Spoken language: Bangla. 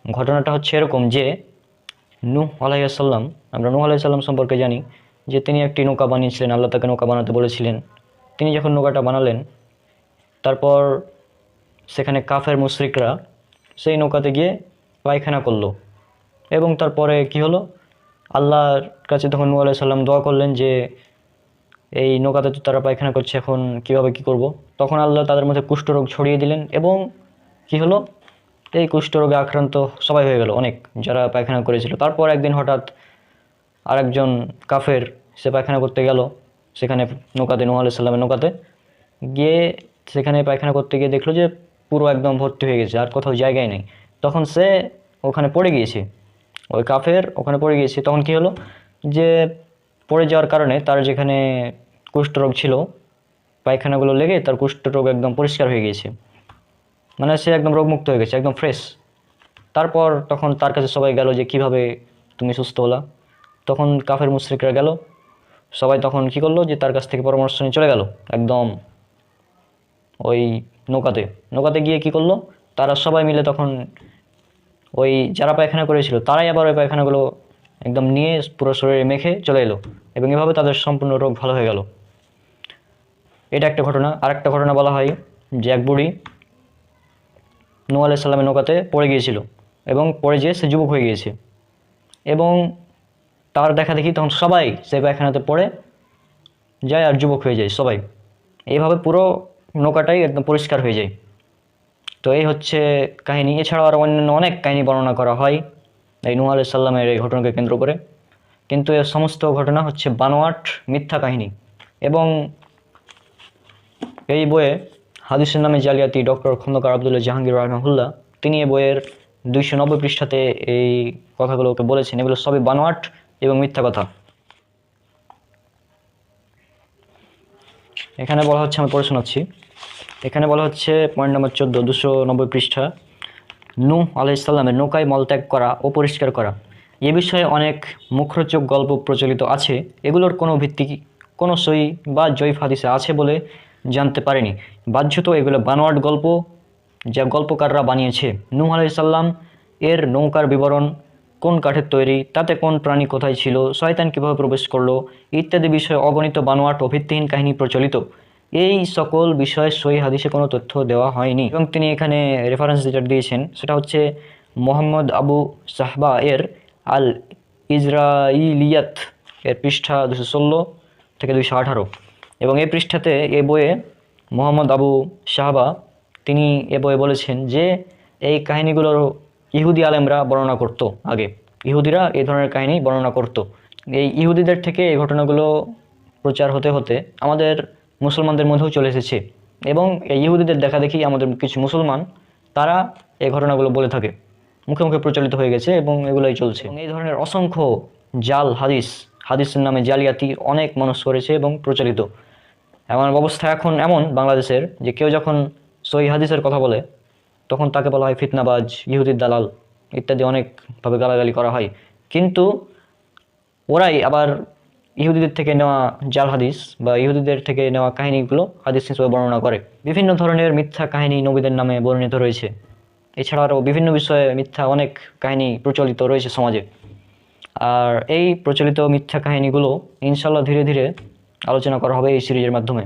ঘটনাটা হচ্ছে এরকম যে নূহ আলাইহিস সালাম, আমরা নূহ আলাইহিস সালাম সম্পর্কে জানি যে তিনি একটি নৌকা বানিয়েছিলেন, আল্লাহ তাকে নৌকা বানাতে বলেছিলেন। তিনি যখন নৌকাটা বানালেন, তারপর সেখানে কাফের মুশরিকরা সেই নৌকাতে গিয়ে পায়খানা করলো। এবং তারপরে কি হলো, আল্লাহর কাছে তখন নূহ আলাইহিস সালাম দোয়া করলেন যে এই নৌকাতে তো তারা পায়খানা করছে, এখন কিভাবে কি করব। তখন আল্লাহ তাদের মধ্যে কুষ্ঠরোগ ছড়িয়ে দিলেন এবং কি হলো, এই কুষ্ঠরোগে আক্রান্ত সবাই হয়ে গেল, অনেক যারা পায়খানা করেছিল। তারপর একদিন হঠাৎ আরেকজন কাফের সে পায়খানা করতে গেল সেখানে নৌকাতে, নূহ আলাইহিস সালামের নৌকাতে গিয়ে সেখানে পায়খানা করতে গিয়ে দেখলো যে পুরো একদম ভর্তি হয়ে গেছে, আর কোথাও জায়গায় নেই। তখন সে ওখানে পড়ে গিয়েছে, ওই কাফের ওখানে পড়ে গিয়েছে। তখন কি হলো যে পড়ে যাওয়ার কারণে তার যেখানে কুষ্ঠরোগ ছিল, পায়খানাগুলো লেগে তার কুষ্ঠরোগ একদম পরিষ্কার হয়ে গিয়েছে, মানে সে একদম রোগমুক্ত হয়ে গেছে, একদম ফ্রেশ। তারপর তখন তার কাছে সবাই গেল যে কিভাবে তুমি সুস্থ হলা। তখন কাফের মুশরিকরা গেল, সবাই তখন কি করলো যে তার কাছ থেকে পরামর্শ নিয়ে চলে গেল একদম ওই নৌকাতে। নৌকাতে গিয়ে কি করলো, তারা সবাই মিলে তখন ওই যারা পায়খানা করেছিল তারাই আবার ওই পায়খানাগুলো একদম নিয়ে পুরো শরীরে মেখে চলে এলো, এবং এভাবে তাদের সম্পূর্ণ রোগ ভালো হয়ে গেল। এটা একটা ঘটনা। আরেকটা ঘটনা বলা হয় যে এক বুড়ি নূহ আলাইহিস সালামের নৌকাতে পড়ে গিয়েছিল এবং পড়ে যেয়ে সে যুবক হয়ে গিয়েছে, এবং তার দেখা দেখি তখন সবাই সে পায়খানাতে পড়ে যায় আর যুবক হয়ে যায় সবাই। এইভাবে পুরো নৌকাটাই একদম পরিষ্কার হয়ে যায়। তো এই হচ্ছে কাহিনী। এছাড়াও আরও অন্যান্য অনেক কাহিনী বর্ণনা করা হয় এই নূহ আলাইহিস সালামের এই ঘটনাকে কেন্দ্র করে, কিন্তু এর সমস্ত ঘটনা হচ্ছে বানোয়াট মিথ্যা কাহিনী। এবং এই বইয়ে হাদিসের নামে জালিয়াতি ডক্টর খন্দকার আবদুল্লাহ জাহাঙ্গীর রাহমাহুল্লাহ তিনি এই বইয়ের 290 পৃষ্ঠাতে এই কথাগুলোকে বলেছেন, এগুলো সবই বানোয়াট এবং মিথ্যা কথা। এখানে বলা হচ্ছে, আমি পড়ে শোনাচ্ছি। এখানে বলা হচ্ছে পয়েন্ট নম্বর 14, 290 পৃষ্ঠা, নূহ আলাইহিস সালামের নৌকায় মলত্যাগ করা ও পরিষ্কার করা। এ বিষয়ে অনেক মুখরোচক গল্প প্রচলিত আছে, এগুলোর কোনো ভিত্তি কোনো সই বা জয়ীফ হাদিসে আছে বলে জানতে পারেনি। বাহ্যত এগুলো বানোয়াট গল্প যা গল্পকাররা বানিয়েছে। নূহ আলাইহিস সালাম এর নৌকার বিবরণ, কোন কাঠের তৈরি, তাতে কোন প্রাণী কোথায় ছিল, শয়তান কীভাবে প্রবেশ করলো ইত্যাদি বিষয়ে অগণিত বানোয়াট ও ভিত্তিহীন কাহিনী প্রচলিত। এই সকল বিষয়ে সহিহ হাদিসে কোনো তথ্য দেওয়া হয়নি। এবং তিনি এখানে রেফারেন্স যেটা দিয়েছেন সেটা হচ্ছে মোহাম্মদ আবু সাহবা এর আল ইজরাইলিয়াত এর পৃষ্ঠা 216 থেকে 218। এবং এই পৃষ্ঠাতে এই বইয়ে মোহাম্মদ আবু সাহবা তিনি এ বইয়ে বলেছেন যে এই কাহিনীগুলোর ইহুদি আলেমরা বর্ণনা করত। আগে ইহুদিরা এই ধরনের কাহিনী বর্ণনা করত। এই ইহুদিদের থেকে এই ঘটনাগুলো প্রচার হতে হতে আমাদের মুসলমানদের মধ্যেও চলে এসেছে, এবং এই ইহুদিদের দেখা দেখি আমাদের কিছু মুসলমান তারা এই ঘটনাগুলো বলে থাকে, মুখে মুখে প্রচলিত হয়ে গেছে এবং এগুলোই চলছে। এই ধরনের অসংখ্য জাল হাদিসের নামে জালিয়াতি অনেক মানুষ করেছে এবং প্রচলিত। এমন অবস্থা এখন এমন বাংলাদেশের যে কেউ যখন সহিহ হাদিসের কথা বলে তখন তাকে বলা হয় ফিতনাবাজ, ইহুদির দালাল ইত্যাদি অনেকভাবে গালাগালি করা হয়। কিন্তু ওরাই আবার ইহুদিদের থেকে নেওয়া জাল হাদিস বা ইহুদিদের থেকে নেওয়া কাহিনীগুলো হাদিস হিসেবে বর্ণনা করে। বিভিন্ন ধরনের মিথ্যা কাহিনী নবীদের নামে বর্ণিত রয়েছে। এছাড়া আরও বিভিন্ন বিষয়ে মিথ্যা অনেক কাহিনী প্রচলিত রয়েছে সমাজে। আর এই প্রচলিত মিথ্যা কাহিনীগুলো ইনশাল্লাহ ধীরে ধীরে আলোচনা করা হবে এই সিরিজের মাধ্যমে।